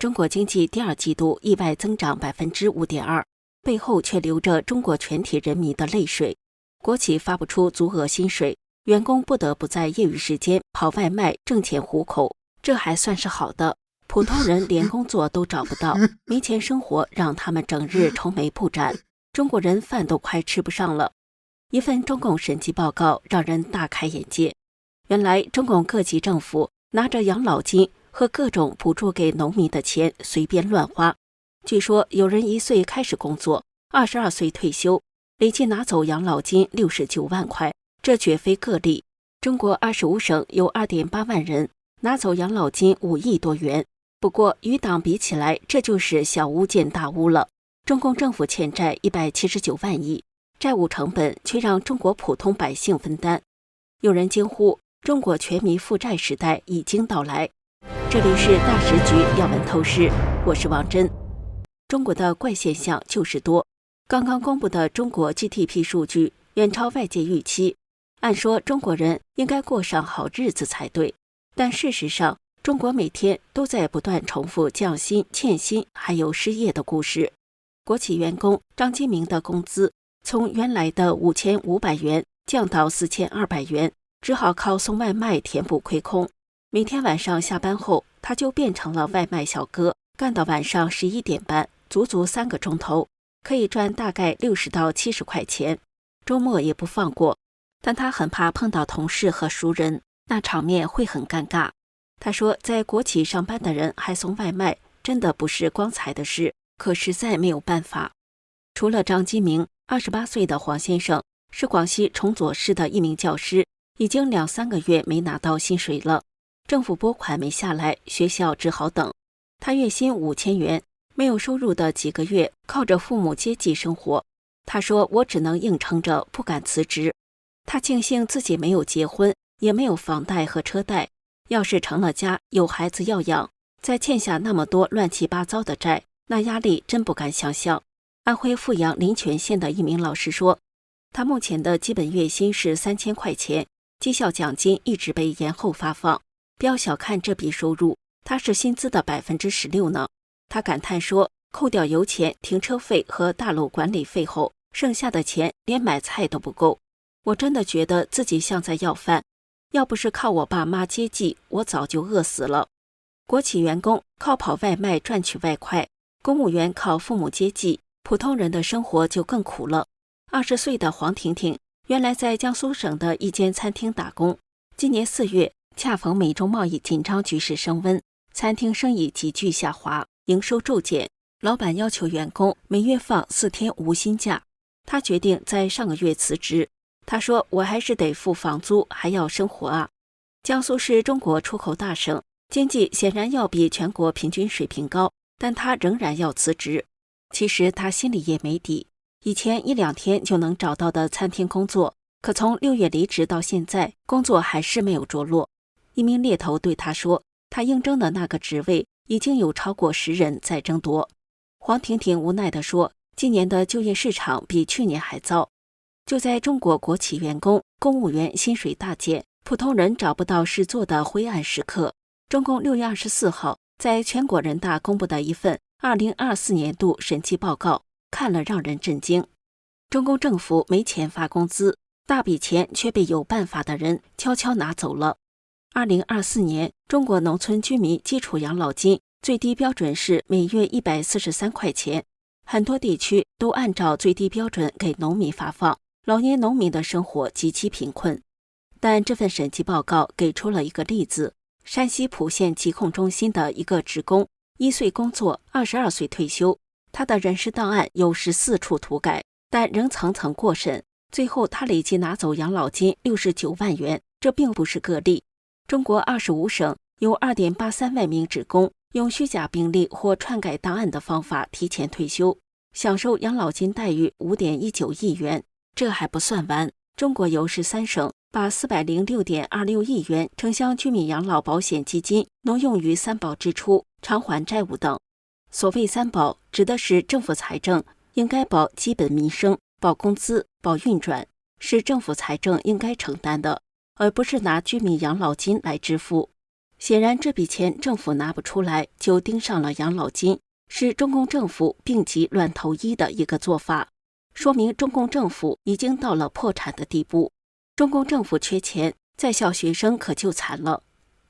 中国经济第二季度意外增长 5.2%， 背后却流着中国全体人民的泪水。国企发不出足额薪水，员工不得不在业余时间跑外卖挣钱糊口，这还算是好的。普通人连工作都找不到，没钱生活让他们整日愁眉不展，中国人饭都快吃不上了。一份中共审计报告让人大开眼界，原来中共各级政府拿着养老金和各种补助给农民的钱随便乱花。据说有人1岁开始工作，22岁退休，累计拿走养老金69万块，这绝非个例。中国25省有 2.8 万人，拿走养老金5亿多元。不过与党比起来，这就是小巫见大巫了。中共政府欠债179万亿，债务成本却让中国普通百姓分担。有人惊呼，中国全民负债时代已经到来。这里是大时局要闻透视，我是王真。中国的怪现象就是多。刚刚公布的中国 GDP 数据远超外界预期，按说中国人应该过上好日子才对，但事实上中国每天都在不断重复降薪、欠薪还有失业的故事。国企员工张金明的工资从原来的5500元降到4200元，只好靠送外卖填补亏空。每天晚上下班后，他就变成了外卖小哥，干到晚上11点半，足足3个钟头，可以赚大概60到70块钱，周末也不放过。但他很怕碰到同事和熟人，那场面会很尴尬。他说，在国企上班的人还送外卖，真的不是光彩的事，可实在没有办法。除了张基明，28岁的黄先生是广西崇左市的一名教师，已经2-3个月没拿到薪水了，政府拨款没下来，学校只好等。他月薪5000元，没有收入的几个月，靠着父母接济生活。他说，我只能硬撑着，不敢辞职。他庆幸自己没有结婚，也没有房贷和车贷，要是成了家，有孩子要养，再欠下那么多乱七八糟的债，那压力真不敢想象。安徽阜阳临泉县的一名老师说，他目前的基本月薪是3000块钱，绩效奖金一直被延后发放。不要小看这笔收入，它是薪资的16%呢。他感叹说，扣掉油钱、停车费和大楼管理费后，剩下的钱连买菜都不够。我真的觉得自己像在要饭，要不是靠我爸妈接济，我早就饿死了。国企员工靠跑外卖赚取外快，公务员靠父母接济，普通人的生活就更苦了。20岁的黄婷婷原来在江苏省的一间餐厅打工，今年4月恰逢美中贸易紧张局势升温，餐厅生意急剧下滑，营收骤减，老板要求员工每月放4天无薪假。他决定在上个月辞职。他说，我还是得付房租，还要生活啊。江苏是中国出口大省，经济显然要比全国平均水平高，但他仍然要辞职。其实他心里也没底，以前1-2天就能找到的餐厅工作，可从6月离职到现在，工作还是没有着落。一名猎头对他说，他应征的那个职位已经有超过10人在争夺。黄婷婷无奈地说，今年的就业市场比去年还糟。就在中国国企员工、公务员薪水大减，普通人找不到事做的灰暗时刻，中共6月24号在全国人大公布的一份2024年度审计报告，看了让人震惊。中共政府没钱发工资，大笔钱却被有办法的人悄悄拿走了。2024年，中国农村居民基础养老金最低标准是每月143块钱，很多地区都按照最低标准给农民发放，老年农民的生活极其贫困。但这份审计报告给出了一个例子，山西蒲县疾控中心的一个职工，1岁工作，22岁退休，他的人事档案有14处涂改，但仍层层过审，最后他累计拿走养老金69万元，这并不是个例。中国25省有 2.83 万名职工用虚假病历或篡改档案的方法提前退休，享受养老金待遇 5.19 亿元。这还不算完，中国有13省把 406.26 亿元城乡居民养老保险基金挪用于3保支出、偿还债务等。所谓3保，指的是政府财政应该保基本民生、保工资、保运转，是政府财政应该承担的，而不是拿居民养老金来支付。显然，这笔钱政府拿不出来，就盯上了养老金，是中共政府病急乱投医的一个做法，说明中共政府已经到了破产的地步。中共政府缺钱，在校学生可就惨了。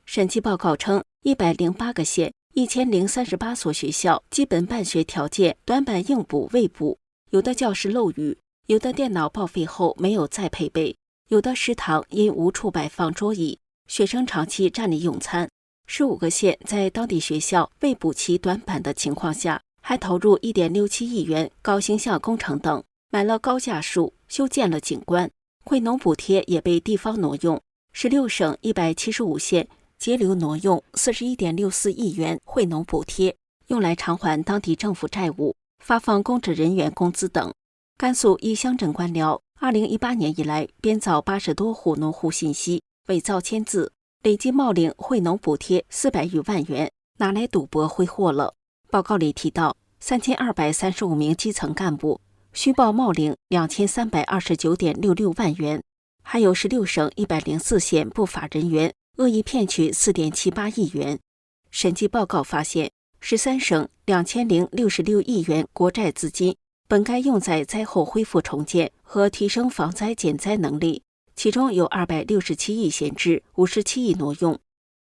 审计报告称，108个县、1038所学校基本办学条件短板应补未补，有的教室漏雨，有的电脑报废后没有再配备，有的食堂因无处摆放桌椅，学生长期站立用餐。15个县在当地学校未补齐短板的情况下，还投入1.67亿元搞形象工程等，买了高架树，修建了景观。惠农补贴也被地方挪用，16省175县截留挪用41.64亿元惠农补贴，用来偿还当地政府债务、发放公职人员工资等。甘肃一乡镇官僚2018年以来编造80多户农户信息，伪造签字，累计冒领惠农补贴400余万元，拿来赌博挥霍了。报告里提到，3235名基层干部虚报冒领2329.66万元，还有16省104县不法人员恶意骗取4.78亿元。审计报告发现，13省2066亿元国债资金本该用在灾后恢复重建和提升防灾减灾能力，其中有267亿闲置，57亿挪用。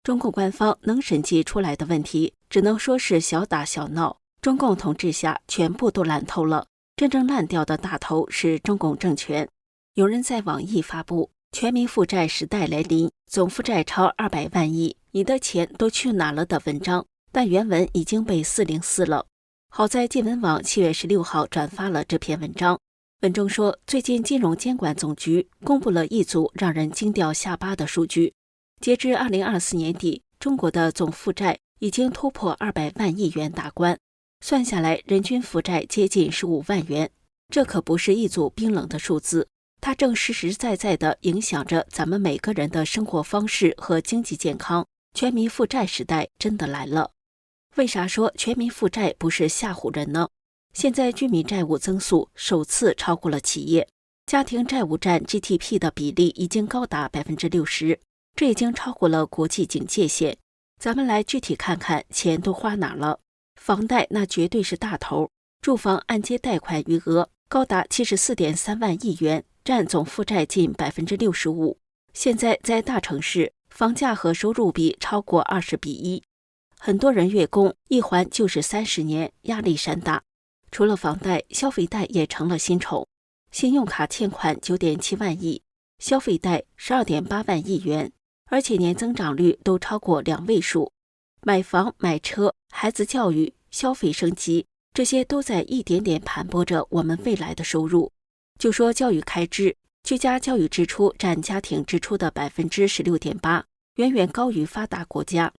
中共官方能审计出来的问题，只能说是小打小闹，中共统治下全部都烂透了。真正烂掉的大头是中共政权。有人在网易发布全民负债时代来临，总负债超200万亿，你的钱都去哪了的文章，但原文已经被404了。好在新闻网7月16号转发了这篇文章，文中说，最近金融监管总局公布了一组让人惊掉下巴的数据，截至2024年底，中国的总负债已经突破200万亿元大关，算下来人均负债接近15万元，这可不是一组冰冷的数字，它正实实在在地影响着咱们每个人的生活方式和经济健康。全民负债时代真的来了。为啥说全民负债不是吓唬人呢？现在居民债务增速首次超过了企业，家庭债务占 GDP 的比例已经高达 60%， 这已经超过了国际警戒线。咱们来具体看看钱都花哪了。房贷那绝对是大头，住房按揭贷款余额高达 74.3万亿元，占总负债近 65%。 现在在大城市，房价和收入比超过20:1，很多人月供一还就是30年，压力山大。除了房贷，消费贷也成了新宠，信用卡欠款 9.7万亿，消费贷 12.8万亿元，而且年增长率都超过2位数。买房、买车、孩子教育、消费升级，这些都在一点点盘剥着我们未来的收入。就说教育开支，居家教育支出占家庭支出的 16.8%， 远远高于发达国家。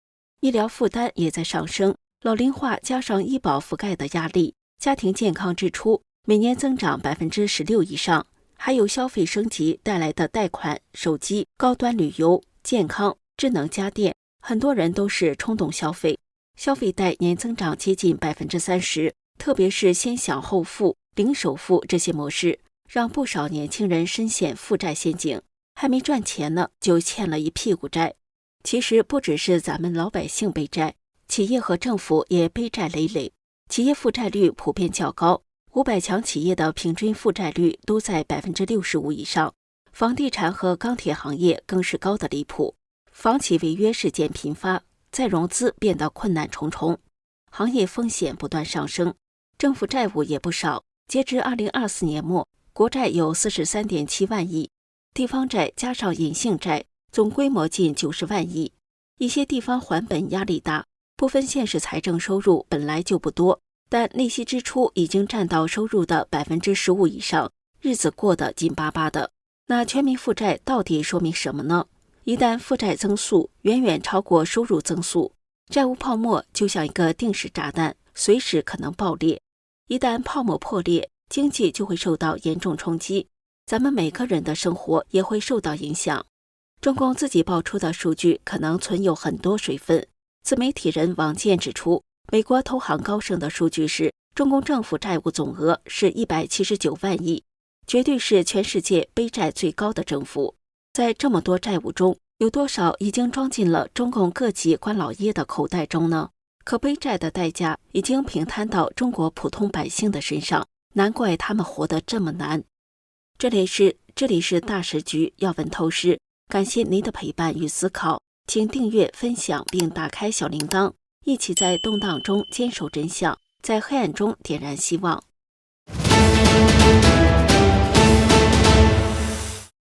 医疗负担也在上升，老龄化加上医保覆盖的压力，家庭健康支出每年增长 16% 以上，还有消费升级带来的贷款、手机、高端旅游、健康、智能家电，很多人都是冲动消费，消费贷年增长接近 30%， 特别是先享后付、零首付这些模式，让不少年轻人深陷负债陷阱，还没赚钱呢，就欠了一屁股债。其实不只是咱们老百姓背债，企业和政府也背债累累，企业负债率普遍较高，500强企业的平均负债率都在 65% 以上，房地产和钢铁行业更是高得离谱，房企违约事件频发，再融资变得困难重重，行业风险不断上升，政府债务也不少。截至2024年末，国债有 43.7 万亿，地方债加上隐性债总规模近90万亿。一些地方还本压力大，部分县市财政收入本来就不多，但利息支出已经占到收入的 15% 以上，日子过得紧巴巴的。那全民负债到底说明什么呢？一旦负债增速远远超过收入增速，债务泡沫就像一个定时炸弹，随时可能爆裂。一旦泡沫破裂，经济就会受到严重冲击，咱们每个人的生活也会受到影响。中共自己爆出的数据可能存有很多水分。自媒体人王健指出，美国投行高盛的数据是，中共政府债务总额是179万亿，绝对是全世界背债最高的政府。在这么多债务中，有多少已经装进了中共各级官老爷的口袋中呢？可背债的代价已经平摊到中国普通百姓的身上，难怪他们活得这么难。这里是大时局要闻透视，感谢您的陪伴与思考，请订阅、分享并打开小铃铛，一起在动荡中坚守真相，在黑暗中点燃希望。